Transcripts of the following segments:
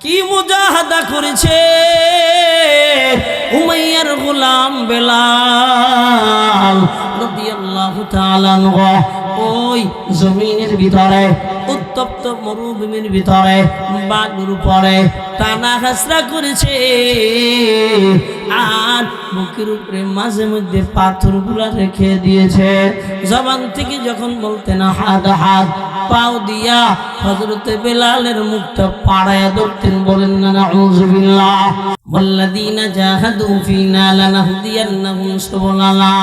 কি মুজাহাদা করেছে উমাইয়ার গোলাম বেলাল রাদিয়াল্লাহু তাআলা আনহু। ওই জমিনের ভিতরে উত্তপ্ত মরুভূমির ভিতরে বালুর উপরে টানা হাসরা করেছে, আর বুকের উপরে মাঝে মধ্যে পাথরগুলা রেখে দিয়েছে। জবান থেকে যখন বলতেন হাত হাত, পাও দিয়া হযরতে বেলালের মুখটা পাড়ায়া ধরতেন। বলেন না নাউযুবিল্লাহ। ওয়াল্লাযীনা জাহাদু ফীনা লানাহদিয়ান্নাহুম সুবুলানা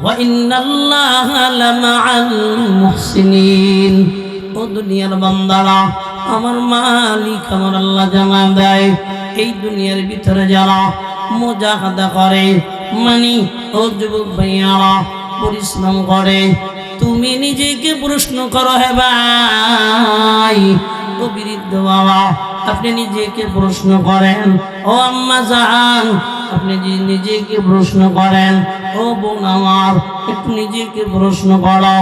ওয়া ইন্নাল্লাহা লামাআল মুহসিনিন। ও দুনিয়ার বান্দারা, আমার মালিক আমার আল্লাহ জানা দেয়, এই দুনিয়ার ভিতরে যারা মুজাহাদা করে, মানে ও যুবক ভাইয়ারা পরিশ্রম করে, তুমি নিজেকে প্রশ্ন করো, হে ভাই ও বৃদ্ধ বাবা, আপনি নিজেকে প্রশ্ন করেন। ও আম্মা জান, আপনি নিজেকে প্রশ্ন করেন। ও বোন আমার, একটু নিজেকে প্রশ্ন করো,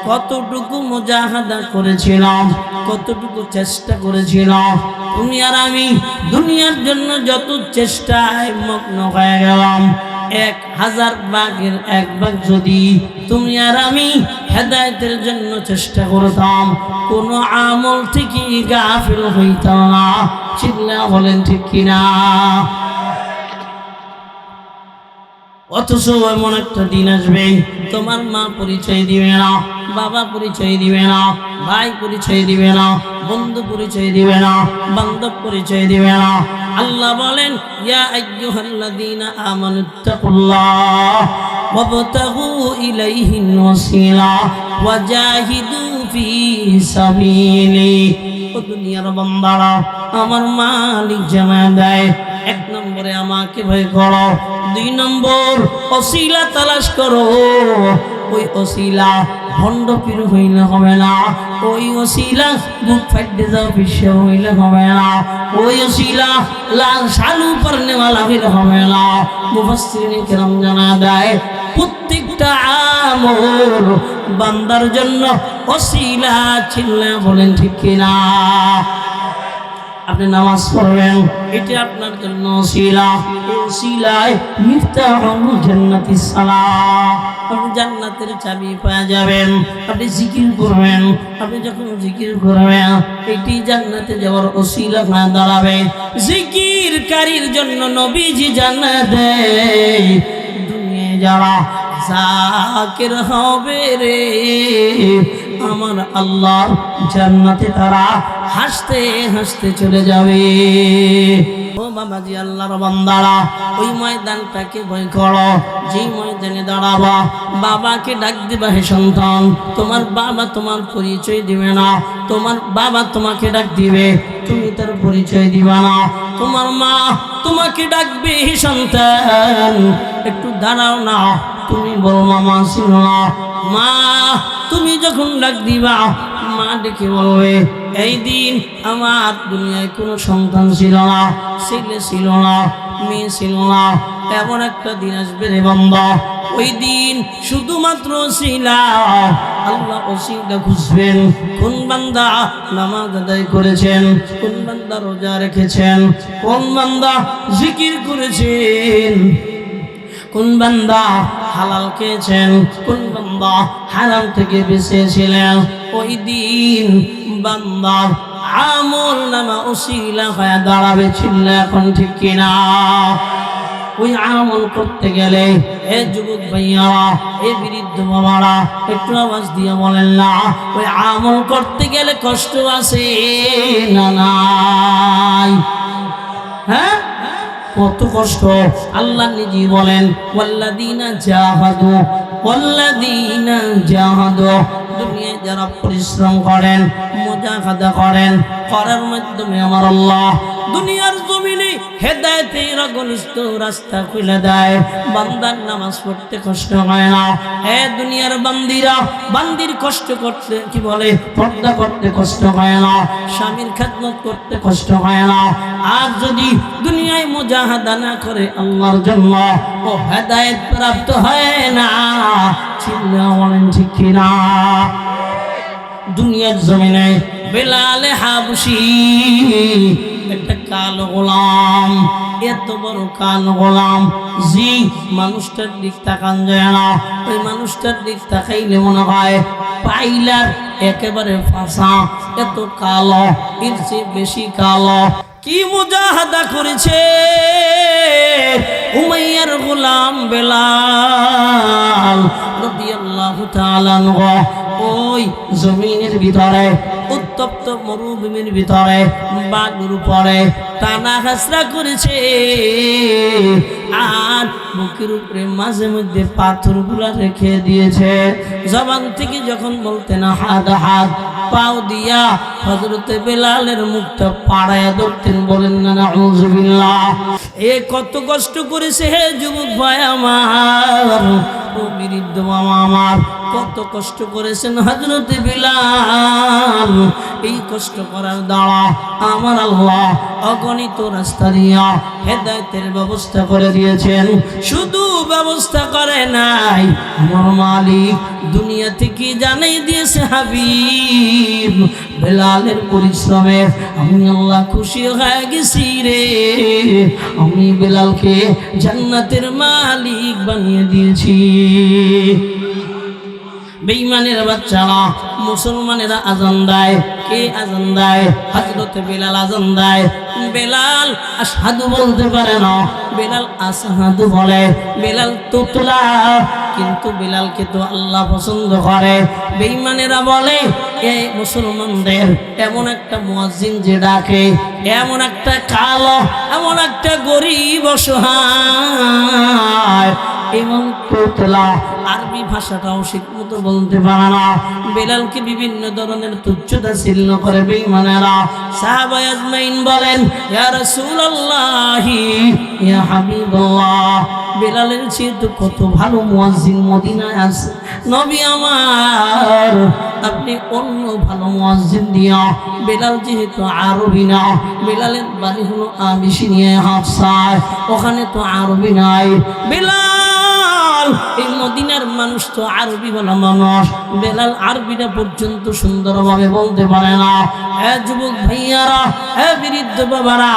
কতটুকু মুজাহাদা করেছিলাম, কতটুকু চেষ্টা করেছিলাম। তুমি আর আমি দুনিয়ার জন্য যত চেষ্টায় মগ্ন হয়ে গেলাম, 1000 ভাগের 1 ভাগ যদি তুমি আর আমি হেদায়েতের জন্য চেষ্টা করতাম, কোন আমল থেকে গাফিল হইতাম না। চিল্লা বলেন ঠিক কিনা? অথচ এমন একটা দিন আসবে, তোমার মা পরিচয় দিবে না, বাবা পরিচয় দিবে না, ভাই পরিচয় দিবে না, বন্ধু পরিচয় দিবে না, বান্ধব পরিচয় দিবে না। আল্লাহ বলেন, ইয়া আইয়ুহাল্লাযীনা আমানুত্তাকুল্লাহ ওয়াবতাগু ইলাইহিল ওয়াসিলা ওয়াজাহিদু ফী সাবিলি। ও দুনিয়ার বান্দারা, আমার মালিক জানা দেয়, 1 নম্বরে আমাকে ভয় করো, 2 নম্বর ওসিলা তালাশ করো। ওই ওসিলা ভণ্ড পীর হইলে হবে না, ওই ওসিলা বুক ফাইটে যাও বিশ্ব হইলে হবে না, ওই ওসিলা লাল শালু পরনেওয়ালা হইলে হবে না। মুফাসসিরিন কেরাম জানা দেয়, প্রত্যেকটা আমল বান্দার জন্য ওসিলা। চিল্লা বলেন ঠিক কিনা? আপনি নামাজ পড়বেন, এটা আপনার জন্য ওসিলা। এই ওসিলায় মিফতাহুল জান্নাতিস সালাহ, আপনি জান্নাতের চাবি পেয়ে যাবেন। আপনি জিকির করবেন, আপনি যখন জিকির করবেন, এটি জান্নাতে যাওয়ার ওসিলা হয়ে দাঁড়াবে। জিকিরকারীর জন্য নবীজি জান্নাত দেয়, দুনিয়ায় যারা জাকির হবে রে, আমার আল্লাহর জান্নাতে তারা হাসতে হাসতে চলে যাবে। ও বাবাজি, আল্লাহর বান্দারা, ওই ময়দানটাকে ভয় করো, যেই ময়দানে দাঁড়াবা, বাবাকে ডাক দিবা, হে সন্তান। তোমার বাবা তোমার পরিচয় দিবে না, তোমার বাবা তোমাকে ডাক দিবে, তুমি তার পরিচয় দিবা না। তোমার মা তোমাকে ডাকবে, হে সন্তান একটু দাঁড়াও না, তুমি বলবা মা ছিল না। মা তুমি যখন ডাক দিবা, মা ডেকে বলবে, এই দিন আমার দুনিয়ায় কোনো সন্তান ছিল না, ছেলে ছিল না, মেয়ে ছিল না। এমন একটা দিন আসবে রে বান্দা, ওই দিন শুধুমাত্র ওসিলা, আল্লাহ ওসিলা খুঁজবেন। কোন বান্দা নামাজ আদায় করেছেন, কোন বান্দা রোজা রেখেছেন, কোন বান্দা জিকির করেছেন, কোন বান্দা হালাল খেয়েছেন, কোন বান্দা হারাম থেকে বেঁচেছিলেন। ওই দিন বান্দার আমল নামা ওসিলা হয়ে দাঁড়াবে। চিল্লা এখন ঠিক কিনা? ওই আমল করতে গেলে, এ যুবক ভাইয়ারা, এ বৃদ্ধ বাবারা, একটু আওয়াজ দিয়ে বলেন না, ওই আমল করতে গেলে কষ্ট আছে না নাই? হ্যাঁ, কত কষ্ট। আল্লাহ নিজে বলেন, ওয়াল্লাযীনা জাহাদু, দুনিয়ায় যারা পরিশ্রম করেন, মুজাহাদা করেন, করার মাধ্যমে আমার আল্লাহ দুনিয়ার জমিনে হেদায়েতের অগণিত রাস্তা খুলে দেয়। বান্দার নামাজ পড়তে কষ্ট হয় না। হে দুনিয়ার বান্দিরা, বান্দির কষ্ট করতে কি বলে, পর্দা করতে কষ্ট হয় না, স্বামীর খেদমত করতে কষ্ট হয় না। আর যদি দুনিয়ায় মুজাহাদা না করে আল্লাহর জন্য, ও হেদায়েত প্রাপ্ত হয় না। চিল্লা বলেন ঠিক কিনা? দুনিয়ার জমিনে বেলালে হাবশি একটা কালো গোলাম, এত বড় কালো গোলাম, জি মানুষটার দিক তাকান যায় না। ওই মানুষটার দিক তাকাইলে মনে হয় পাইলার একেবারে ফাঁসা, এত কালো, এর চেয়ে বেশি কালো। কি মুজাহাদা করেছে উমাইয়ার গোলাম বেলাল রাদিয়াল্লাহু তাআলা আনহু। ওই জমিনের ভিতরে, উত্তপ্ত মরুভূমির ভিতরে বালুর উপরে টানা হাসরা করেছে, আর বুকের উপরে মাঝে মধ্যে পাথরগুলা রেখে দিয়েছে। জবান থেকে যখন বলতেন হাত হাত, পাও দিয়া হযরতে বেলালের মুখটা পাড়ায়া ধরতেন। বলেন না নাউযুবিল্লাহ। এ কত কষ্ট করেছে হে যুবক ভাই আমার, ও বৃদ্ধ মামা আমার, কত কষ্ট করেছেন হযরতে বেলাল। এই কষ্ট করার দ্বারা আমার আল্লাহ অগণিত রাস্তা দিয়া হেদায়েতের ব্যবস্থা করে দিয়েছেন। শুধু ব্যবস্থা করে নাই, আমার মালিক দুনিয়া থেকে জানাই দিয়েছে হাবিব বেলালের পরিশ্রমে আমি আল্লাহ খুশি হয়ে গেছি রে, আমি বেলালকে জান্নাতের মালিক বানিয়ে দিয়েছি। বেঈমানের বাচ্চারা, মুসলমানেরা আজান দেয়, কে আজান দেয়? হযরতে বেলাল আজান দেয়। বেলাল আশহাদু বলতে পারে না, বেলাল আসহাদু বলে। বেলাল তুতলা, কিন্তু বেলালকে তো আল্লাহ পছন্দ করে। বেঈমানেরা বলে এই মুসলমানদের এমন একটা মুয়াজ্জিন যে ডাকে, এমন একটা কালো, এমন একটা গরিব অসহায়, এবং তুতলা, আরবি ভাষাটাও ঠিকমতো বলতে পারে না। বেলালকে বিভিন্ন ধরনের তুচ্ছতাচ্ছিল্য করে বেঈমানেরা। সাহাবা আজমাইন বলেন ইয়া রাসূলুল্লাহ, ইয়া হাবিবাল্লাহ, বেলালের চেয়ে তো কত ভালো মুয়াজ্জিন মদিনায় আছে। নবী আমার, আপনি অন্য ভালো মুয়াজ্জিন দিয়া, বেলাল যেহেতু আরবি না, বেলালের বাড়ি হলো আবিসিনিয়া হাফসায়, ওখানে তো আরবি নাই। বেলাল, এই মদিনার মানুষ তো আরবি বলা মানুষ, বেলাল আরবিটা পর্যন্ত সুন্দরভাবে বলতে পারে না। এ যুবক ভাইয়ারা, এ বৃদ্ধ বাবারা,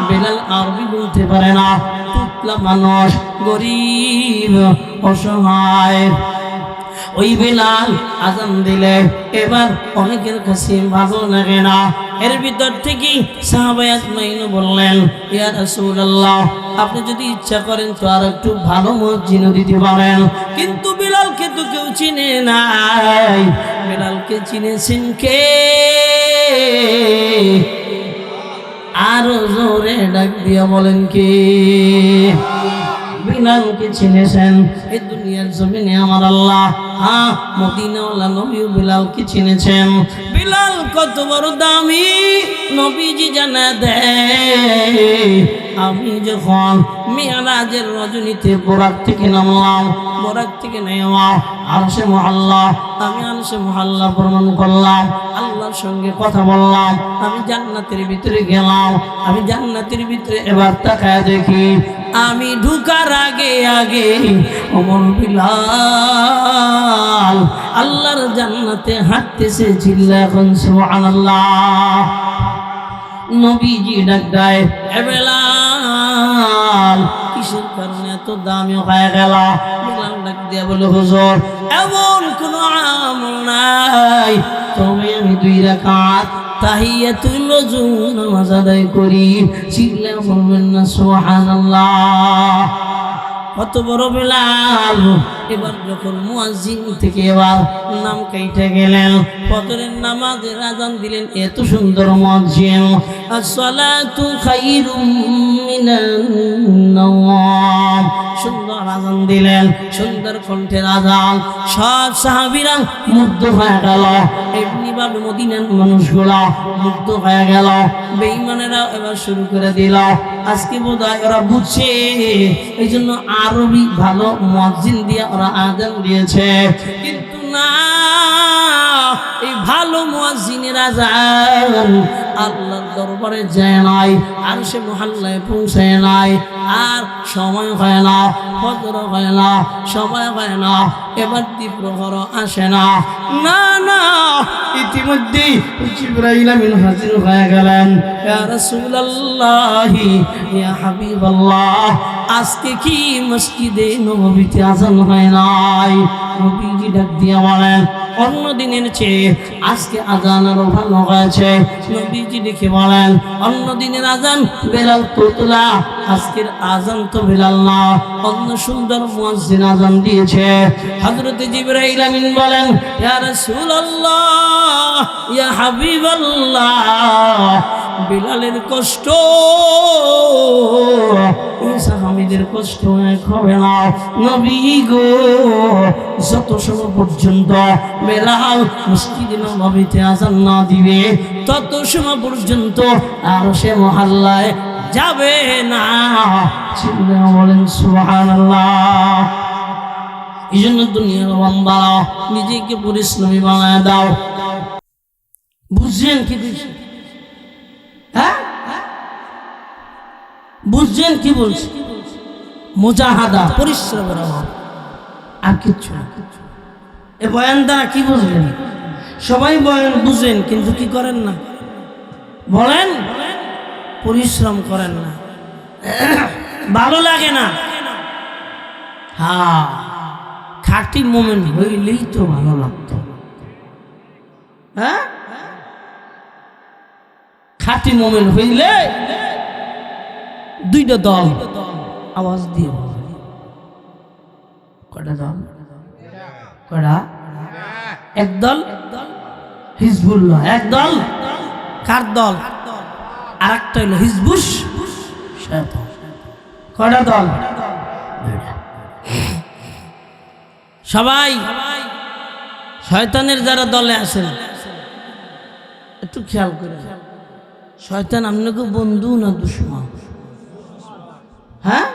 বেলাল আরবি বলতে পারে না, টুকলা মানুষ, গরিব অসহায়। ওই বেলাল আজান দিলে এবার অনেকের কাছে ভালো লাগে না। এর ভিতর থেকে সাহাবা আজমাইন বললেন ইয়া রাসূলুল্লাহ, আপনি যদি ইচ্ছা করেন তো আর একটু ভালো মুয়াজ্জিন দিতে পারেন। কিন্তু বেলালকে তো কেউ চিনে নাই। বেলালকে চিনেছেন কে? আরো জোরে ডাক দিয়া বলেন কে? বেলালকে চিনেছেন এই দুনিয়ার জমিনে আমার আল্লাহ। হ্যাঁ, মদিনাওয়ালা নবী বেলালকে চিনেছেন। বেলাল কত বড় দামি নবীজি জানা দেয়। আমি যখন মিরাজের রজনীতে বোরাক থেকে নামলাম, বোরাক থেকে নেওয়া আরশে মুআল্লা, আমি আরশে মুআল্লা ভ্রমণ করলাম, আল্লাহর সঙ্গে কথা বললাম, আমি জান্নাতের ভিতরে গেলাম। আমি জান্নাতের ভিতরে এবার তাকায় দেখি, আমি ঢুকার আগে আগে ওমর বিলাল আল্লাহর জান্নাতে হাঁটতেছে। চিল্লা এখন সুবহানাল্লাহ। নবীজি ডাক দেয়, এ বেলাল, কিসের কারণে এত দামি হয়ে গেল? বেলাল ডাক দিয়া বলে, হুজুর এমন কোন আমল নাই তবে আমি 2 রাকাত তাহিয়াতুল ওযু নামাজ আদায় করি। চিল্লা বলবেন না সুবহানাল্লাহ। কত বড় বেলাল। এবার যখন মুয়াজ্জিন থেকে এবার নাম কাইটা গেলেন, ফজরের নামাজের আযান দিলেন, এত সুন্দর মুয়াজ্জিন, আসসালাতু খায়রুম মিনান নাওম, সুন্দর আযান দিলেন, সুন্দর কণ্ঠের আযান। সব সাহাবীরা মুগ্ধ হয়ে গেল। এমনিভাবে মদিনার মানুষগুলা মুগ্ধ হয়ে গেল। বেঈমানেরা এবার শুরু করে দিল, আজকে বোধহয় ওরা বুঝছে, এই জন্য আরবি ভালো মুয়াজ্জিন দিয়ে ওরা আযান দিয়েছে। কিন্তু না, এই ভালো মুয়াজ্জিনের আযান আল্লাহর দরবারে যায় নাই, আর সে মহল্লায় পৌঁছায় নাই, আর সময় হয় না, ফজর হয় না, সময় হয় না, এবার দ্বিপ্রহর আসে না। না না, ইতিমধ্যে জিবরাইল আমিন হাজির হয়ে গেলেন। ইয়া রাসূলুল্লাহ, ইয়া হাবিবাল্লাহ, আজকে কি মসজিদে নববীতে আযান হয় নাই? নবীজি ডাক দিয়ে বলেন, অন্য দিনের চেয়ে আজকে আযান আরো ভালো হয়েছে। নবীজি দেখে বলেন, অন্য দিনের আযান বেলাল তোতলা, আজকের আযান তো বেলাল না, অন্য সুন্দর মুয়াজ্জিন আযান দিয়েছে। হযরত জিবরাইল আমিন বলেন, ইয়া রাসূলুল্লাহ, ইয়া হাবিবাল্লাহ, বেলালের কষ্ট সাহাবীদের কষ্ট এক হবে না। নবী গো, যত সময় পর্যন্ত বেলাল মসজিদে নববীতে আযান না দিবে, তত সময় পর্যন্ত আর সে মহল্লায় যাবে না। চিল্লায়া বলেন সুবহানাল্লাহ। এই জন্য দুনিয়ার বান্দা নিজেকে পরিশ্রমী বানায় দাও। বুঝছেন কি বুঝছেন? হ্যাঁ, বুঝছেন কি বলছি? মুজাহাদা, পরিশ্রমের অভাব, আর কিচ্ছু না। এ বয়ান দ্বারা কি বুঝলেন? সবাই বয়ান বুঝেন, কিন্তু কি করেন না? বলেন, পরিশ্রম করেন না, ভালো লাগে না। হ্যাঁ, খাঁটি মোমেন্ট হইলেই তো ভালো লাগতো। হ্যাঁ, খাঁটি মোমেন্ট হইলে দুইটা দল আওয়াজ দিয়ে, কয়টা দল? কয়টা? একদল হিজবুল্লাহ, একদল কার দল? আর একটা হইল হিজবুস শয়তান। কয়টা দল? সবাই শয়তানের যারা দলে আছেন একটু খেয়াল করে, শয়তান আপনাকে বন্ধু না দুশমন? হ্যাঁ,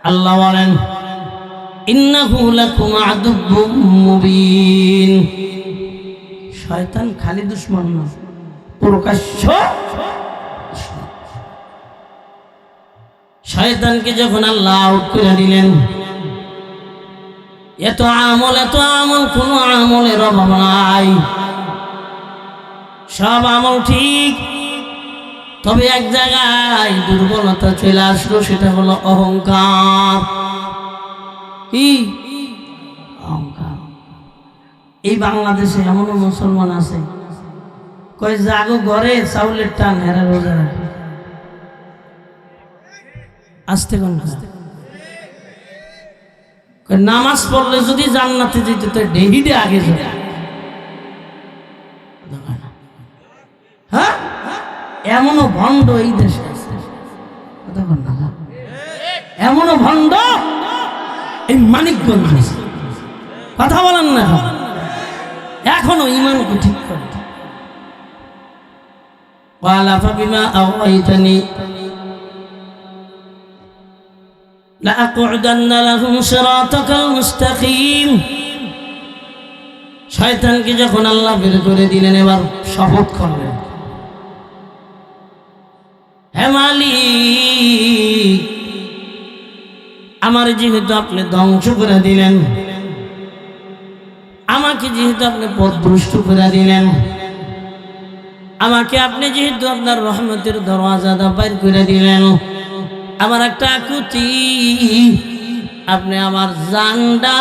আল্লাহ বলেন, ইন্নাহু লাকুম আদুব্বুম মুবিন। শয়তান খালি দুশমন না, প্রকাশ্য। শয়তানকে যখন আল্লাহ আউট করে দিলেন, এত আমল কোন আমলের অভাব নাই, সব আমল ঠিক। তবে এক জায়গায় দুর্বলতা চলে আসলো, সেটা হলো অহংকার। কি অহংকার? এই বাংলাদেশে এমন মুসলমান আছে, কয় জাগো ঘরে চাউলের টান হেরা রোজা রাখে। আসতে কোন নামাজ পড়লে যদি জান্নাতে যেত তো ডেহিডে আগে যেত। হ্যাঁ, এমনও ভণ্ড এই দেশে আছে, এমনও ভণ্ড এই মানিকগঞ্জ আছে। কথা বলেন না, এখনো ইমানকে ঠিক করে। ওয়ালা ফাবিমা আওয়াইতানি লাআকুদান্না লাহুম সিরাতাকাল মুস্তাকিম। শয়তানকে যখন আল্লাহ বের করে দিলেন, এবার শপথ করলেন, হে মালিক, আমার যেহেতু আপনি ধ্বংস করে দিলেন, আমাকে যেহেতু আপনি পথভ্রষ্ট করে দিলেন, আমাকে আপনি যেহেতু আপনার রহমতের দরওয়াজা বাইর করে দিলেন, আমার একটা আকুতি, আপনি আমার জানটা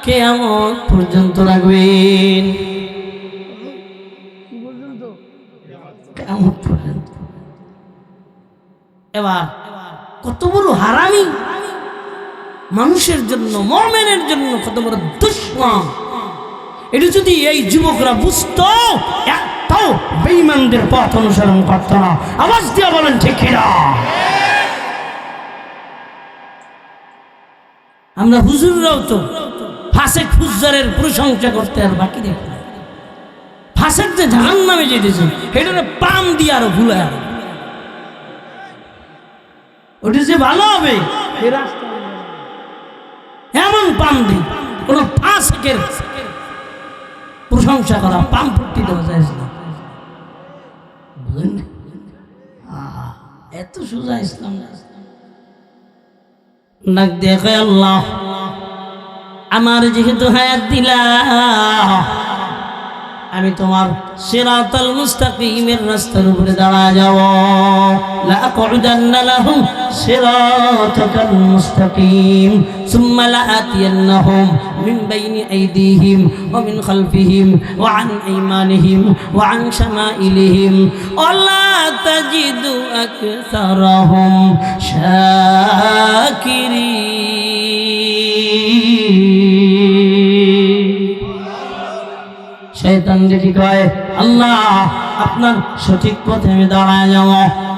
কিয়ামত পর্যন্ত রাখবেন। কিয়ামত পর্যন্ত। এবার কত বড় হারামি মানুষের জন্য, মুমিনের জন্য কত বড় দুশমন। এটা যদি এই যুবকরা বুঝতো, একটাও বেঈমানদের পথ অনুসরণ করতো না। আওয়াজ দিয়ে বলেন ঠিক কিনা? আমরা হুজুররাও তো ফাসেক ফুজ্জারের প্রশংসা করতে আর বাকি দেখি না। ফাসেক যে জাহান্নামে যেতেছে, এটারে প্রাণ দিয়ে আরো ভুলে আর ওটা যে ভালো হবে, এমন প্রাণ দিই কোন ফাসেকের প্রশংসা করা, পাম্পটি দেওয়া যায় না, বুঝলেন? এত সোজা ইসলাম। ডাক দেখে আল্লাহ আমার যেহেতু হায়াত দিলা, আমি তোমার সিরাতাল মুস্তাকিমের রাস্তার উপরে দাঁড়ায় যাব। লা আকুদান্না লাহুম সিরাতাকাল মুস্তাকিম সুম্মা লা আতিয়ান্নাহুম মিন বাইনি আইদিহিম ওয়া মিন খালফিহিম ওয়া আন আইমানিহিম ওয়া আন শামাইলিহিম ওয়া লা তাজিদু আকসারাহুম শাকিরিন। শয়তান যদি কয় আল্লাহ আপনার সঠিক পথে আমি দাঁড়ায় যাব,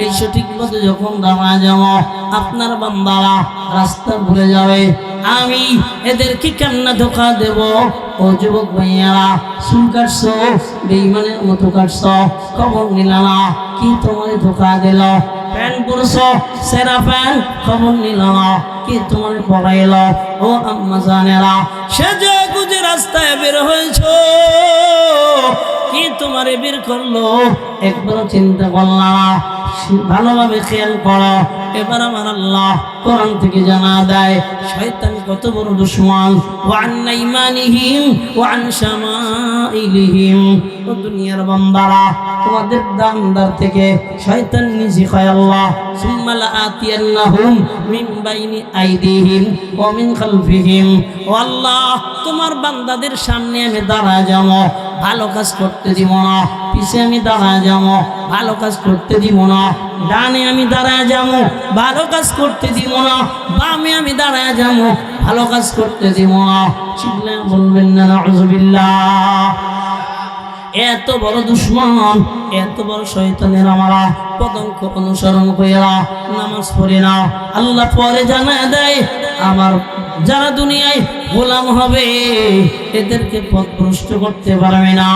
এই সঠিক পথে যখন দাঁড়ায় যাব আপনার বান্দারা রাস্তা ভুলে যাবে, আমি এদেরকে কেমনে ধোঁকা দেব? ও যুবক ভাইয়ারা, চুল কাটছো, বেঈমানের মতো কাটছো, খবর নিল না, কি তোমার ধোঁকা দিল? প্যান্ট পরছো, সেরা প্যান্ট, খবর নিল না, কি তোমার পড়াইল? ও আম্মা জানেরা, সেজে গুজে রাস্তায় বের হয়েছো, কি তোমারে বের করলো? একবারও চিন্তা করলাম না, ভালোভাবে খেয়াল করো। এবার আমার আল্লাহ কোরআন থেকে জানা দেয় শয়তান কত বড় দুশমন। ওয়া আন আইমানিহিম ওয়া আন শামাইলিহিম। ও দুনিয়ার বান্দারা, তোমাদের দানদার থেকে শয়তান নিজে কয় আল্লাহ সুম্মা লা আতিয়ান্নাহুম মিন বাইনি আইদিহিম ওয়া মিন খালফিহিম। ও আল্লাহ, তোমার বান্দাদের সামনে আমি দাঁড়ায় যাব, ভালো কাজ করতে দিব না, পিছে আমি দাঁড়ায় যাব, ভালো কাজ করতে দিব না, ডানে আমি দাঁড়ায় যাব, ভালো কাজ করতে দিব না, বামে আমি দাঁড়ায় যাব, ভালো কাজ করতে দিব না। চিল্লা বলবেন না নাউযুবিল্লাহ। এত বড় দুশমন, এত বড় শয়তানের আমরা পদঙ্ক অনুসরণ কইরা নামাজ পড়ি না। আল্লাহ পরে জানায় দেয় আমার যারা দুনিয়ায় গোলাম হবে এদেরকে পথভ্রষ্ট করতে পারবে না।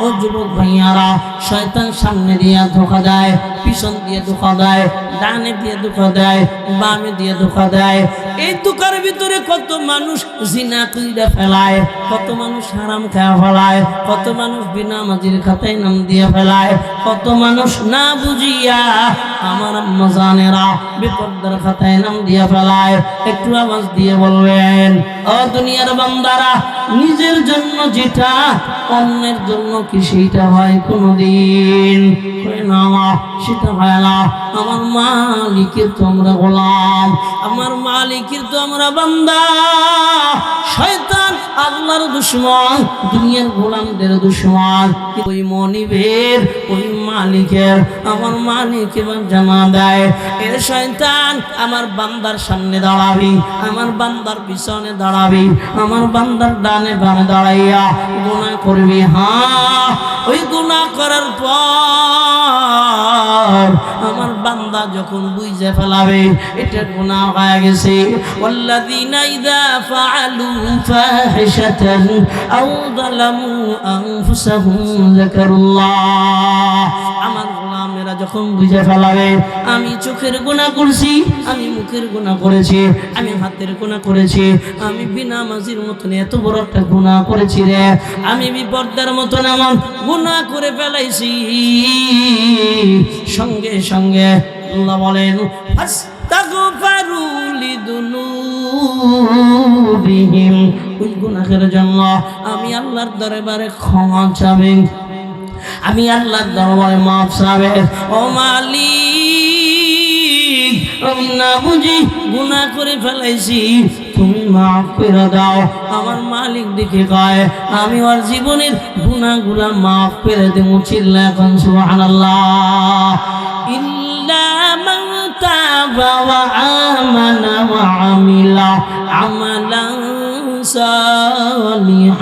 ও যুবক ভাইয়ারা, শয়তান সামনে দিয়ে ধোঁকা দেয়, পিছন দিয়ে ধোঁকা দেয়, ডানে দিয়ে ধোঁকা দেয়, বামে দিয়ে ধোঁকা দেয়। এই ধোঁকার ভিতরে কত মানুষ জিনা কইরা ফেলায়, কত মানুষ হারাম খাওয়া ফেলায়, কত মানুষ বিনা মাজির খাতায় নাম দিয়ে ফেলায়, কত মানুষ না বুঝিয়া আমার আম্মা জানেরা বিপদের খাতায় নাম দিয়ে ফেলায়। একটু আওয়াজ দিয়ে বলবেন ও দুনিয়ার বান্দারা, নিজের জন্য যেটা অন্যের জন্য কি সেইটা হয়? কোনদিন না, সেটা হয় না। আমার মালিকের তো আমরা গোলাম, আমার মালিকের তো আমরা বান্দা। শয়তান আল্লাহর দুশমন, দুনিয়ার গোলামদের দুশমন। ওই মনিবের, ওই মালিকের, আমার মালিক এবার জানা দেয় এর শয়তান আমার বান্দার সামনে দাঁড়াবি, আমার বান্দার পিছনে দাঁড়াবি, আমার বান্দার ডানে বামে দাঁড়াইয়া গুনাহ করবি। হ্যাঁ, ওই গুনাহ করার পর আমার বান্দা যখন বুঝে ফেলাবে এটা গুনাহ হয়ে গেছে, ওয়াল্লাযীনা ইযা ফাআলু ফাহিশাতান আও যালামু আনফুসাহুম যাকারুল্লাহ। আমার গোলামেরা যখন বুঝে ফেলাবে আমি চোখের গুনাহ করছি, আমি মুখের গুনাহ করেছি, আমি হাতের গুনাহ করেছি, আমি বিনা মাজির মতন এত বড় একটা গুনাহ করেছি রে, আমি বিপর্দার মতন এমন গুনাহ করে ফেলাইছি, সঙ্গে সঙ্গে আল্লাহ বলেন ফাস্তাগফিরু লিযুনুবিহিম। ওই গুনাহের জন্য আমি আল্লাহর দরবারে ক্ষমা চাইবেন, আমি আল্লাহর দরবারে মাফ চাইবেন। ও মালিক, আমি না বুঝি গুনাহ করে ফেলাইছি, তুমি মাফ করে দাও। আমার মালিক দেখে কয় আমি ওর জীবনের গুনাহগুলা মাফ করে দেব। চিল্লা এখন সুবহানাল্লাহ। ইল্লা মান তাবা ওয়া আমানা ওয়া আমিলা আমালান সালিহান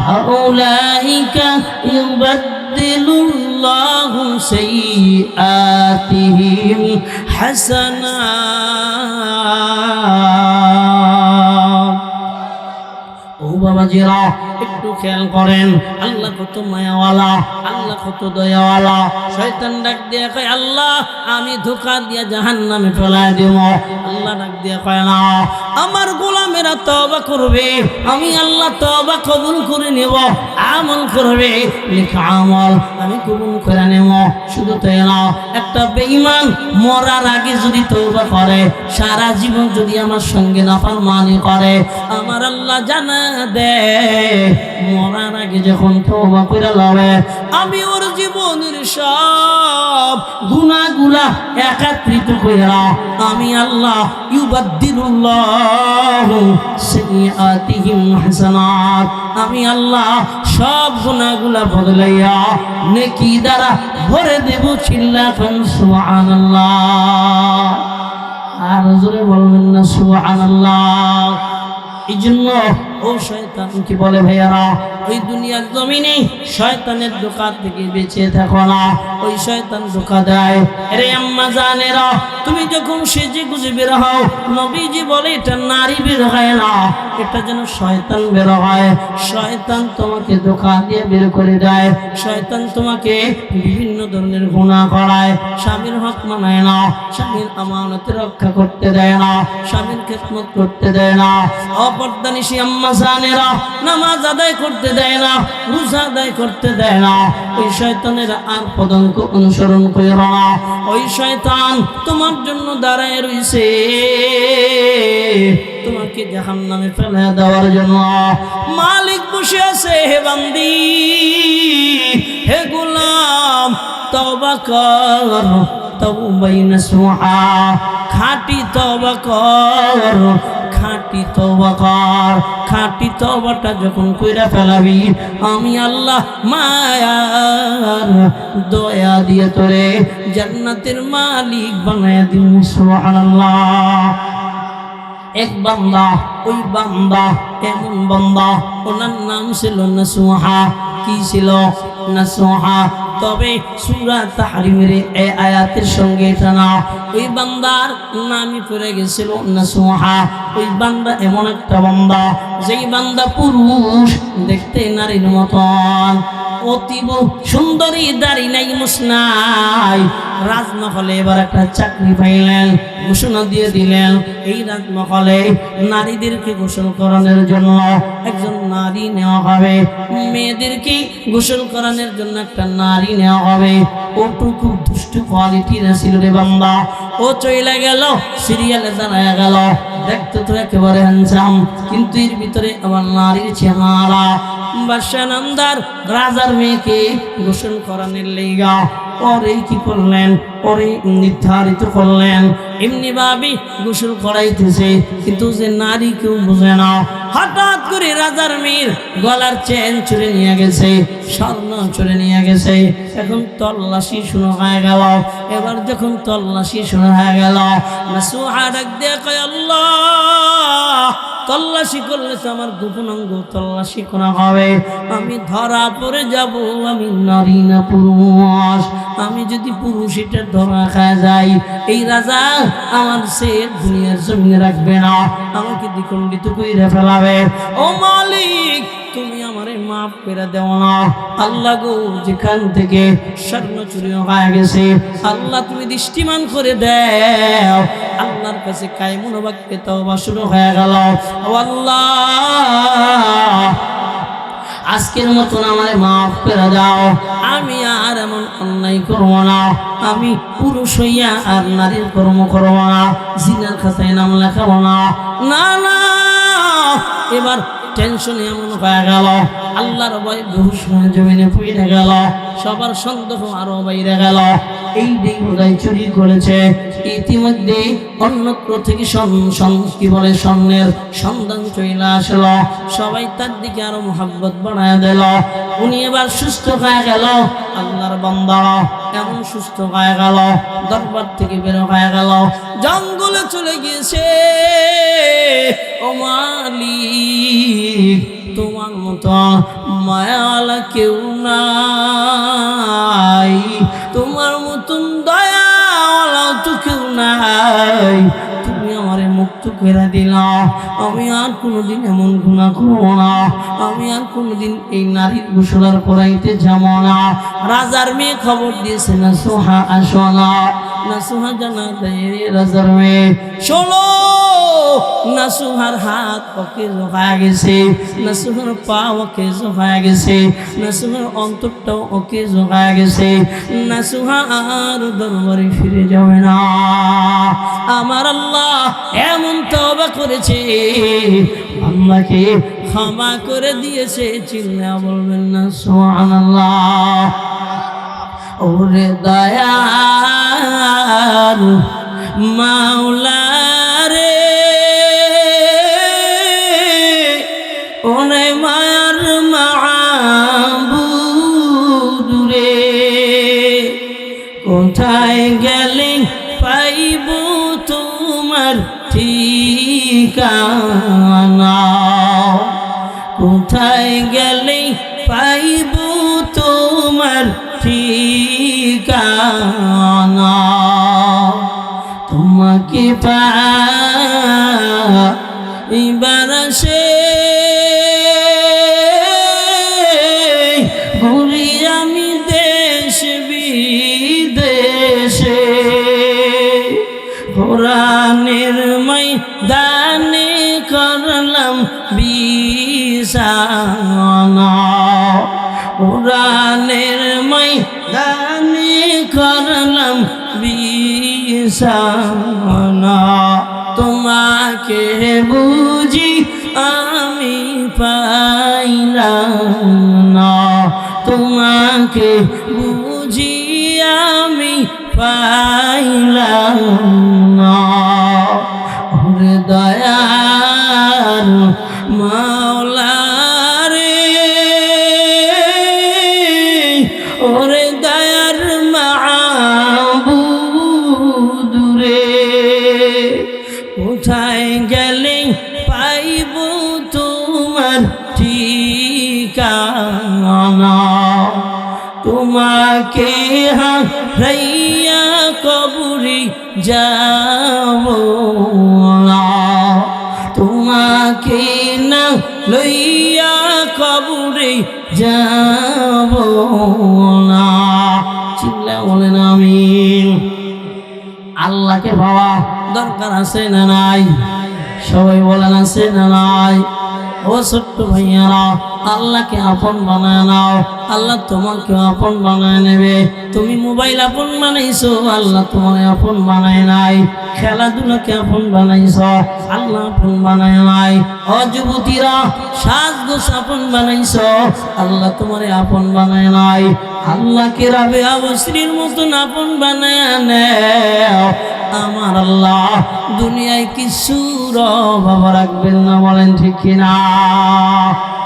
ফাউলাইকা ইউবাদদিলুল্লাহু সাইয়্যাতিহিম হাসানাত। ও বাবাজিরা, একটু খেয়াল করেন আল্লাহ কত মায়াওয়ালা, আল্লাহ কত দয়াওয়ালা। শয়তান ডাক দিয়ে কয় আল্লাহ আমি ধোঁকা দিয়ে জাহান্নামে ফেলায় দেব। আল্লাহ ডাক দিয়ে কয় না, আমার গোলামেরা তওবা করবে, আমি আল্লাহ তওবা কবুল করে নেব, আমল করবে, লেখা আমল আমি কবুল করে নেব। শুধু তাই না, একটা বেঈমান মরার আগে যদি তওবা করে, সারা জীবন যদি আমার সঙ্গে নাফরমানি করে, আমার আল্লাহ জানা দেয় মরার আগে যখন তওবা করে লবে, আমি ওর জীবনের সব গুনাহগুলা একত্রিত কইরা আমি আল্লাহ ইউবাদদিলুল্লাহু সাইয়্যাতিহিম হাসানাত, আমি আল্লাহ সব গুনাহগুলা বদলাইয়া নেকি দ্বারা ভরে দেব। চিল্লাফান সুবহানাল্লাহ, আর জোরে বলবেন না সুবহানাল্লাহ। এই জন্য ও শয়তান কি বলে ভাইয়ারা, ওই দুনিয়ার জমিনে শয়তানের ধোঁকা থেকে বেঁচে থাকো না, ওই শয়তান ধোঁকা দেয়। আরে আম্মা জানেরা, তুমি যখন সেজে গুজে বের হও, নবীজি বলে এটা নারী বের হয় না, এটা যেন শয়তান বের হয়। শয়তান তোমাকে ধোঁকা দিয়ে বের করে দেয়, শয়তান তোমাকে বিভিন্ন ধরনের গুনাহ করায়, স্বামীর হক মানায় না, স্বামীর আমানত রক্ষা করতে দেয় না, স্বামীর খেদমত করতে দেয় না, অপর্দানিশী আম্মা জানেরা নামাজ আদায় করতে দেয় না, রোজা আদায় করতে দেয় না। ওই শয়তানের আর পদাঙ্ক অনুসরণ করো না, ওই শয়তান তোমার জন্য দাঁড়ায় রইছে তোমাকে জাহান্নামে ফেলে দেওয়ার জন্য। মালিক বসে আছে, হে বান্দি, হে গোলাম, তওবা কর, তওবাই নাসুহা, খাঁটি তওবা কর, খাঁটি তওবা কর। খাঁটি তওবাটা যখন কইরা ফেলাবি, আমি আল্লাহ মায়ার দয়া দিয়ে তোরে জান্নাতের মালিক বানায়া দিন। সুবহানাল্লাহ। এক বান্দা, ওই বান্দা এমন বান্দা, ওনার নাম ছিল নাসুহা। কি ছিল? নাসুহা। তবে সূরা তাহরিমের এই আয়াতের সঙ্গে এটা না, ওই বান্দার নামই পড়ে গেছিল নাসুহা। ওই বান্দা এমন একটা বান্দা, যেই বান্দা পুরুষ, দেখতে নারীর মতন, অতীব সুন্দরী, দাড়ি নাই, মুছ নাই। রাজমহলে এবার একটা চাকরি পাইলেন, ঘোষণা দিয়ে দিলেন এই রাজমহলে নারীদেরকে গোসল করানোর জন্য একজন নারী নেওয়া হবে, মেয়েদেরকে গোসল করানোর জন্য একটা নারী নেওয়া হবে। ওটু খুব দুষ্টু কোয়ালিটির ছিল রে বান্দা। ও চলে গেল, সিরিয়ালে দাঁড়ায় গেল, দেখতে তো একেবারে হ্যান্ডসাম, কিন্তু এর ভিতরে আবার নারীর চেহারা। বাদশা নামদার রাজার মেয়েকে গোসল করানোর লেগা পরে কি করলেন, পরে নির্ধারিত করলেন এমনি ভাবে গোসল করাইতেছে, কিন্তু যে নারী কেউ বুঝে না। হঠাৎ করে রাজার মেয়ের গলার চেন চুরে নিয়ে গেছে, স্বর্ণ চুরে নিয়ে গেছে। এখন তল্লাশি শুরু হয়ে গেল। এবার যখন তল্লাশি শুরু হয়ে গেল, নাসুহা ডাক দিয়ে কয় আল্লাহ, তল্লাশি করলে তো আমার গোপন অঙ্গ তল্লাশি করা হবে, আমি ধরা পড়ে যাব, আমি নারী না পুরুষ। আমি যদি পুরুষ এটা ধরা খায় যাই, এই রাজা আমার সে দুনিয়ার জমিনে রাখবে না, আমাকে দ্বিখণ্ডিত করে ফেলাবে। ও মালিক, তুমি আমারে মাফ করে দেও না। আল্লাহ গো, যেখান থেকে স্বর্ণ চুরি হয়ে গেছে, আল্লাহ তুমি দৃষ্টিমান করে দেও। আল্লাহর কাছে কায়মুন বাক্যে তওবা শুরু হয়ে গেল। ও আল্লাহ, আজকের মতন আমারে মাফ করে দাও, আমি আর এমন অন্যায় করব না, আমি পুরুষ হইয়া আর নারীর কর্ম করব না, জিনার খাতায় নাম লেখাবো না। না না, এবার টেনশনে এমন হয়ে গেল, আল্লাহর ভয় বহু সময় জমিনে পড়ে গেল, সবার সন্দেহ আরো বাইরে গেল। এই দিন বোধহয় চুরি করেছে। ইতিমধ্যে অন্যত্র থেকে কি বলে স্বর্ণের সন্ধান চলে আসলো, সবাই তার দিকে আরো মোহাব্বত বাড়ায় দিল। উনি এবার সুস্থ হয়ে গেল। আল্লাহর বান্দা এমন সুস্থ হয়ে গেল, দরবার থেকে বের হয়ে গেল, জঙ্গলে চলে গিয়েছে। ও মালিক, তোমার মতো মায়াওয়ালা কেউ নাই, তোমার মতন দয়াওয়ালা তো কেউ নাই, তুমি আমারে মুক্ত করে দিল, আমি আর কোনোদিন এমন গুনাহ করব না, আমি আর কোনোদিন এই নারীর গোসলার করাইতে যাব না। রাজার মেয়ে খবর দিয়েছে, না সোহা আসো না, না সোহা জানা দেয় রাজার মেয়ে শোনো, না সোহার হাত ওকে জোগায় গেছে, না সোহার পা ওকে জোগায় গেছে, না সোহার অন্তরটাও ওকে জোগায় গেছে, না সোহা আর দরবারে ফিরে যাবে না। আমার আল্লাহ এমন তওবা করেছে, আল্লাহকে ক্ষমা করে দিয়েছে। চিল্লা বলবেন না সুবহানাল্লাহ। ওরে দয়ার মাওলা রে, ওরে মায়ার মাবুদ রে, কোথায় গেলে পাইব তোমার ঠিকানা, কোথায় গেলে পাইব তোমার ঠিকানা, তোমাকে পাইবার সে ঘুরি আমি দেশ বিদেশে, কোরআনের ময়দানে করলাম বিছানা, কোরআনের ময়দানে করলাম বিছানা, তোমাকে বুঝি আমি পাইলাম না, তোমাকে বুঝি আমি পাইলাম না। ওরে দয়ার মাওলা রে, ওরে দয়ার মাবুদ রে, কোথায় গেলে পাইব তোমার ঠিকানা, তোমাকে হারাইয়া কবরে যাব না, তোমাকে না লইয়া কবরে যাব না। চিল্লা বলেন আমিন। আল্লাহকে পাওয়া দরকার আছে না নাই? সবাই বলেন আছে না নাই? ও ছোট্ট ভাইয়ারা, আল্লাহকে আপন বানায় নাও, আল্লাহ তোমাকে আপন বানায় নেবে। তুমি মোবাইল আপন বানাইছো, আল্লাহ তোমার আপন বানায় নাই। খেলাধুলাকে আপন বানাইছো, আল্লাহ আপন বানায় নাই। ও যুবতীরা, সাজগোজ আপন বানাইছো, আল্লাহ তোমার আপন বানায় নাই। আল্লাহকে রাবেয়া বসরির মতন আপন বানায় নেও। আমার আল্লাহ দুনিয়ায় কিছুর অভাব রাখবেন না, বলেন ঠিক কিনা?